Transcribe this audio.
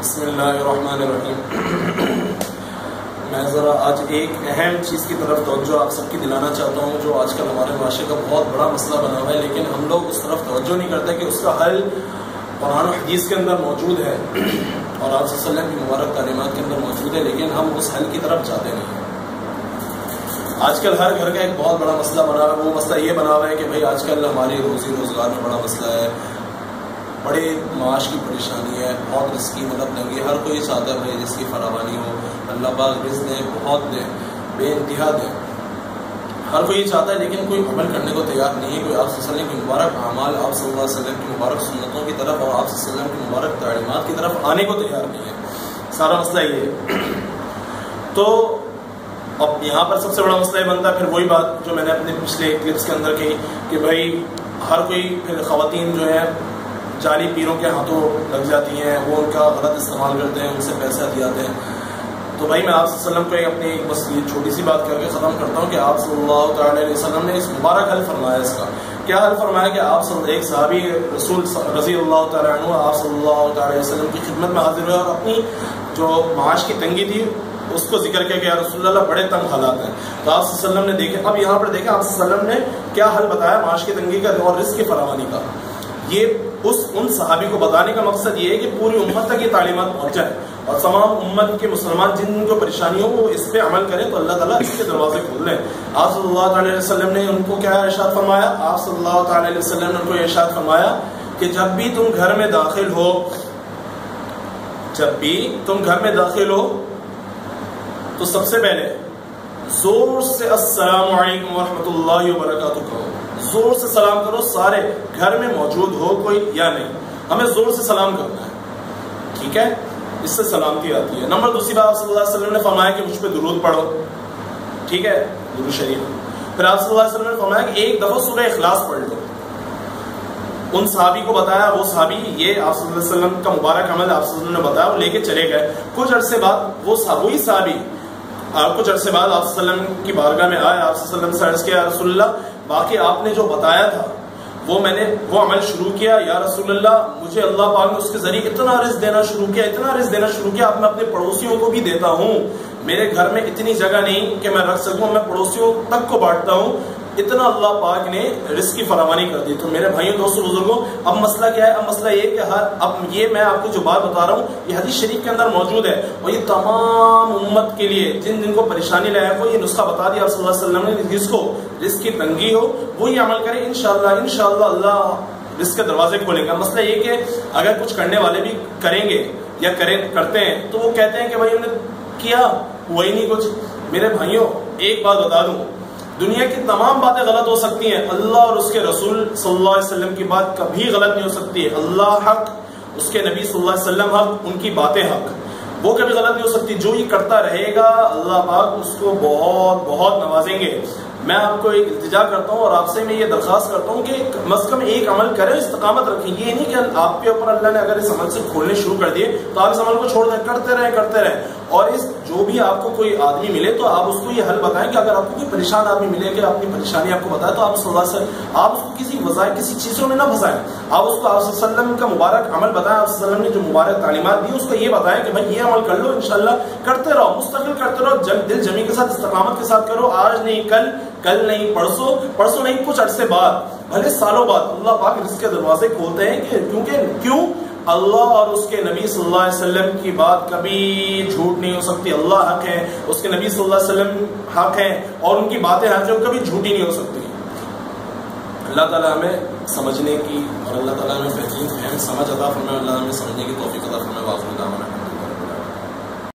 بسم اللہ الرحمن الرحیم۔ میں ذرا آج ایک اہم چیز کی طرف توجہ آپ سب کی دلانا چاہتا ہوں، جو آج کل ہمارے معاشرے کا بہت بڑا مسئلہ بنا ہوا ہے، لیکن ہم لوگ اس طرف توجہ نہیں کرتے کہ اس کا حل قرآن و حدیث کے اندر موجود ہے اور آپ صلی اللہ علیہ وسلم کی مبارک تعلیمات کے اندر موجود ہے، لیکن ہم اس حل کی طرف جاتے نہیں ہیں۔ آج کل ہر گھر کا ایک بہت بڑا مسئلہ بنا ہوا ہے، وہ مسئلہ یہ بنا ہوا ہے کہ بھائی آج کل ہماری روزی روزگار میں بڑا مسئلہ ہے، بڑے معاش کی پریشانی ہے، بہت رزقی مطلب تنگی، ہر کوئی چاہتا ہے بھائی جس کی فراوانی ہو، اللہ پاک رزق دے، بہت دے، بے انتہا دے، ہر کوئی چاہتا ہے، لیکن کوئی عمل کرنے کو تیار نہیں ہے، کوئی آپ صلی اللہ علیہ وسلم کی مبارک اعمال، آپ صلی اللہ علیہ وسلم کی مبارک سنتوں کی طرف اور آپ صلی اللہ علیہ وسلم کی مبارک تعلیمات کی طرف آنے کو تیار نہیں ہے۔ سارا مسئلہ یہ ہے۔ تو اب یہاں پر سب سے بڑا مسئلہ یہ بنتا ہے، پھر وہی بات جو میں نے اپنے پچھلے کلپس کے اندر کہی کہ بھائی ہر کوئی، پھر خواتین جو ہے جعلی پیروں کے ہاتھوں لگ جاتی ہیں، وہ ان کا غلط استعمال کرتے ہیں، ان سے پیسہ دیاتے ہیں۔ تو بھائی میں آپ صلی اللہ علیہ وسلم کو اپنی بس یہ چھوٹی سی بات کر کے ختم کرتا ہوں کہ آپ صلی اللہ تعالیٰ علیہ وسلم نے اس مبارک حل فرمایا، اس کا کیا حل فرمایا کہ آپ ایک صحابی رسول رضی اللہ تعالیٰ عنہ آپ صلی اللہ تعالیٰ علیہ وسلم کی خدمت میں حاضر ہوئے اور اپنی جو معاش کی تنگی تھی اس کو ذکر کیا کہ یا رسول اللہ بڑے تنگ حالات ہیں۔ تو آپ صلی اللہ علیہ وسلم نے دیکھے، اب یہاں پر دیکھیں آپ صلی اللہ علیہ وسلم نے کیا حل بتایا معاش کی تنگی کا اور رزق کی فراوانی کا۔ یہ ان صحابی کو بتانے کا مقصد یہ ہے کہ پوری امت تک یہ تعلیمات پہنچ جائے اور تمام امت کے مسلمان جن کو پریشانی ہو وہ اس پہ عمل کریں تو اللہ تعالیٰ اس کے دروازے کھول لیں۔ آپ صلی اللہ تعالیٰ علیہ وسلم نے ان کو کیا ارشاد فرمایا؟ آپ صلی اللہ تعالیٰ علیہ وسلم نے ان کو ارشاد فرمایا کہ جب بھی تم گھر میں داخل ہو تو سب سے پہلے زور سے السلام علیکم ورحمۃ اللہ وبرکاتہ کہو، زور سے سلام کرو، سارے گھر میں موجود ہو کوئی یا نہیں، ہمیں زور سے سلام کرنا ہے، ٹھیک ہے؟ اس سے سلامتی آتی ہے۔ نمبر دوسری بات آپ صلی اللہ علیہ وسلم نے فرمایا کہ مجھ پہ درود پڑھو، ٹھیک ہے، درود شریف۔ پھر آپ صلی اللہ علیہ وسلم نے فرمایا کہ ایک دفعہ سورہ اخلاص پڑھ لو۔ ان صحابی کو بتایا، وہ صحابی یہ آپ صلی اللہ علیہ وسلم کا مبارک عمل آپ صلی اللہ علیہ وسلم نے بتایا، وہ لے کے چلے گئے۔ کچھ عرصے بعد وہی صحابی کچھ عرصے بعد آپ صلی اللہ علیہ وسلم کی بارگاہ میں آئے، آپ صلی اللہ علیہ وسلم سے عرض کیا، یا رسول اللہ باقی آپ نے جو بتایا تھا میں نے وہ عمل شروع کیا، یا رسول اللہ مجھے اللہ پاک نے اس کے ذریعے اتنا رزق دینا شروع کیا، اب میں اپنے پڑوسیوں کو بھی دیتا ہوں، میرے گھر میں اتنی جگہ نہیں کہ میں رکھ سکوں، میں پڑوسیوں تک کو بانٹتا ہوں، اتنا اللہ پاک نے رزق کی فراوانی کر دی۔ تو میرے بھائیوں دوستوں بزرگوں، اب مسئلہ کیا ہے؟ اب مسئلہ یہ کہ اب یہ میں آپ کو جو بات بتا رہا ہوں یہ حدیث شریف کے اندر موجود ہے اور یہ تمام امت کے لیے جن کو پریشانی لایا کو یہ نسخہ بتا دیا آپ صلی اللہ علیہ وسلم نے، جس کو رزق کی تنگی ہو وہ یہ عمل کرے، انشاءاللہ اللہ رزق کے دروازے کھولے گا۔ مسئلہ یہ کہ اگر کچھ کرنے والے بھی کریں گے یا کرتے ہیں تو وہ کہتے ہیں کہ بھائی ہم نے کیا وہی نہیں کچھ۔ میرے بھائیوں ایک بات بتا دوں، دنیا کی تمام باتیں غلط ہو سکتی ہیں، اللہ اور اس کے رسول صلی اللہ علیہ وسلم کی بات کبھی غلط نہیں ہو سکتی ہے۔ اللہ حق، اس کے نبی صلی اللہ علیہ وسلم حق، ان کی باتیں حق، وہ کبھی غلط نہیں ہو سکتی۔ جو یہ کرتا رہے گا اللہ پاک اس کو بہت بہت نوازیں گے۔ میں آپ کو ایک التجا کرتا ہوں اور آپ سے میں یہ درخواست کرتا ہوں کہ کم از کم ایک عمل کریں، استقامت رکھیں۔ یہ نہیں کہ آپ کے اوپر اللہ نے اگر اس عمل سے کھولنے شروع کر دیے تو آپ اس عمل کو چھوڑ دیں، کرتے رہیں اور جو بھی آپ کو کوئی آدمی ملے تو آپ اس کو یہ حل بتائیں کہ اگر آپ کو کوئی پریشان آدمی ملے کہ اپنی پریشانی آپ کو بتائے تو آپ صلی اللہ علیہ وسلم آپ اس کو کسی وظائف کسی چیزوں میں نہ پھنسائیں، آپ اس کو آپ صلی اللہ علیہ وسلم کا مبارک عمل بتائیں، آپ صلی اللہ علیہ وسلم نے جو مبارک تعلیمات دی اس کو یہ بتائیں کہ بھائی یہ عمل کر لو، انشاءاللہ کرتے رہو، مستقل کرتے رہو، دل جمی کے ساتھ استقامت کے ساتھ کرو، آج نہیں کل نہیں پرسوں نہیں، کچھ عرصے بعد بھلے سالوں بعد اللہ پاک رزق کے دروازے کھولتے ہیں کہ کیوں اللہ اور اس کے نبی صلی اللہ علیہ وسلم کی بات کبھی جھوٹ نہیں ہو سکتی۔ اللہ حق ہے، اس کے نبی صلی اللہ علیہ وسلم حق ہے اور ان کی باتیں حق ہیں، کبھی جھوٹی نہیں ہو سکتی۔ اللہ تعالیٰ ہمیں سمجھنے کی اور اللہ تعالیٰ ہمیں بہترین فہم سمجھ عطا فرمائے، اللہ ہمیں سمجھنے کی توفیق عطا فرمائے۔